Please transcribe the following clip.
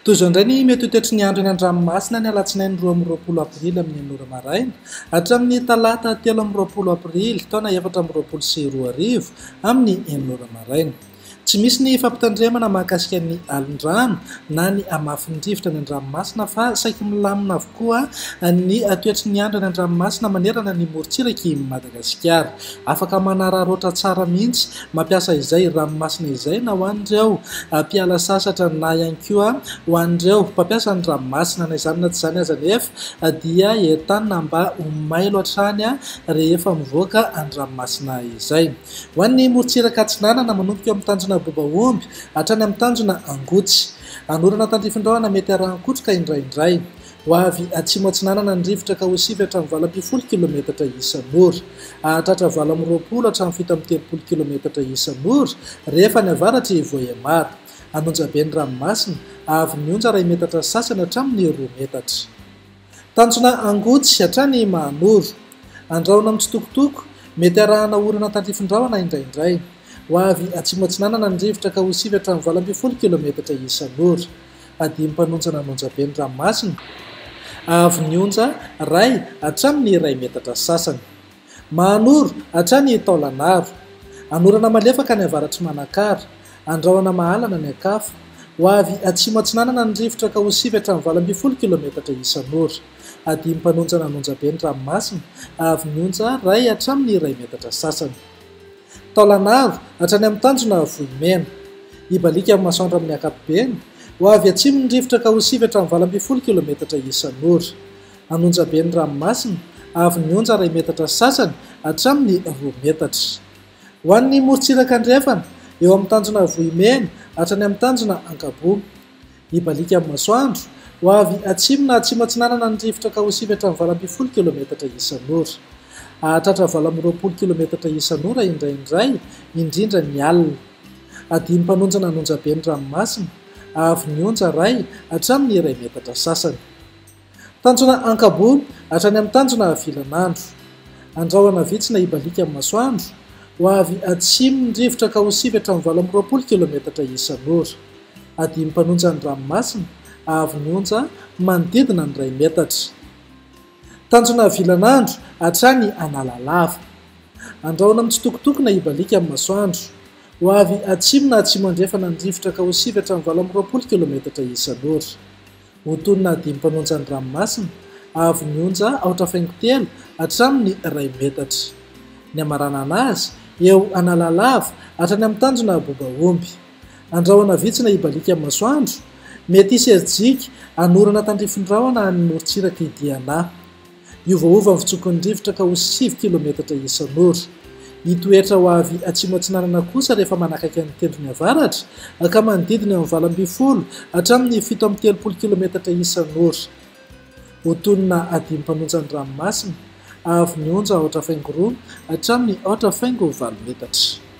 Toy izao indray ny mety ho toetry ny andro eny an-dranomasina ny alatsinainy 2 aprily amin'ny 9 maraina hatramin'ny talata 3 aprily taona 2024 amin'ny 9 maraina. Tsy misy ny fampitandremana mahakasika ny alin-drano na ny amafin'ny-drivotra ny an-dranomasina fa saika milamina avokoa ny toetry ny andro eny an-dranomasina manerana ny morontsirak'i Madagasikara. Afaka manararoatra tsara mihitsy mampiasa izay ranomasina izay na ho an'ireo mpiala sasatra na ihany koa ho an'ireo mpampiasa ny ranomasina na izany na tsy izany aza nefa dia entanina mba ho mailo hatrany rehefa mivoaka ny ranomasina izay. Ho an'ny morontsiraka Atsinanana manomboka eo amin'ny tanjona Bobaomby hatrany amin'ny tanjona Angotsy. Anorana tandrifin-drahona mety arahan-kotroka indraindray. Ho avy atsimo Atsinanana ny rivotra ka ho sivy hatramin'ny 20 kilometatra isan'ora. Hahatratra 20 hatramin'ny 7 kilometatra isan'ora rehefa ny avaratra Voaemara. Anonjabe ny ranomasina avy ny onja 1 metatra sasany hatramin'ny 2 metatra. Tanjona Angotsy hatrany Mahanoro. Andrahona mitsitokotoko mety arahana orana tandrifin-drahona indraindray. Ho avy atsimo Atsinanana ny rivotra ka ho sivy hatramin'ny 20 kilometatra isan'ora. Adimy mpanonjana anonjabe ny ranomasina avy ny onja 1 hatramin'ny 1 metatra sasany. Mahanoro hatrany Taolagnaro. Anorana malefaka ny avaratry Manakara. Andrahona mahalana ny Akafa. Ho avy atsimo Atsinanana ny rivotra ka ho sivy hatramin'ny 20 kilometatra isan'ora. Adimy mpanonjana anonjabe ny ranomasina avy ny onja 1 hatramin'ny 1 metatra sasany. Taolagnaro hatrany amin'ny tanjona Vohimena. Ibalika amin'ny masoandro amin'ny ankapobeny. Ho avy atsimo ny rivotra ka ho sivy hatramin'ny 20 kilometatra isan'ora. Anonjabe ny ranomasina avy ny onja 1 metatra sasany hatramin'ny 2 metatra. Ho an'ny morontsiraka andrefana eo amin'ny tanjona Vohimena hatrany amin'ny tanjona Ankabo. Ibalika amin'ny masoandro. Ho avy atsimo na atsimo Atsinanana ny rivotra ka ho sivy hatramin'ny 20 kilometatra isan'ora. Hahatratra 20 kilometatra isan'ora indraindray indrindra ny alina. Adimy mpanonjana anonjabe ny ranomasina avy ny onja 1 hatramin'ny 1 metatra sasany. Tanjona Ankabo hatrany amin'ny tanjona Vilanandro. Andrahona vitsy na ibalika amin'ny masoandro. Ho avy atsimo ny rivotra ka ho sivy hatramin'ny 20 kilometatra isan'ora. Adimy mpanonjana ny ranomasina avy ny onja manodidina ny 1 metatra. Tanjona Vilanandro hatrany Analalava. Andrahona mitsitokotoko na ibalika amin'ny masoandro. Ho avy atsimo na atsimo andrefana ny rivotra ka ho sivy hatramin'ny 20 kilometatra isan'ora. Ho tonona adimy mpanonjana ny ranomasina avy ny onja 3 hatramin'ny 1 metatra. Ny amarana anazy eo Analalava hatrany amin'ny tanjona Bobaomby. Andrahona vitsy na ibalika amin'ny masoandro mety hisy ejika anorana tandrifin-drahona ny morontsiraka Idiana. Iovaova ny fitsokon'ny rivotra ka ho 7 kilometatra isan'ora. Hitoetra ho avy atsimo Atsinanana kosa rehefa manakaiky ny tendrony avaratra ka manodidina eo amin'ny 20 hatramin'ny 17 kilometatra isan'ora. Ho tonona adimy mpanonjana ny ranomasina avy ny onja 2 hatramin'ny 8 metatra.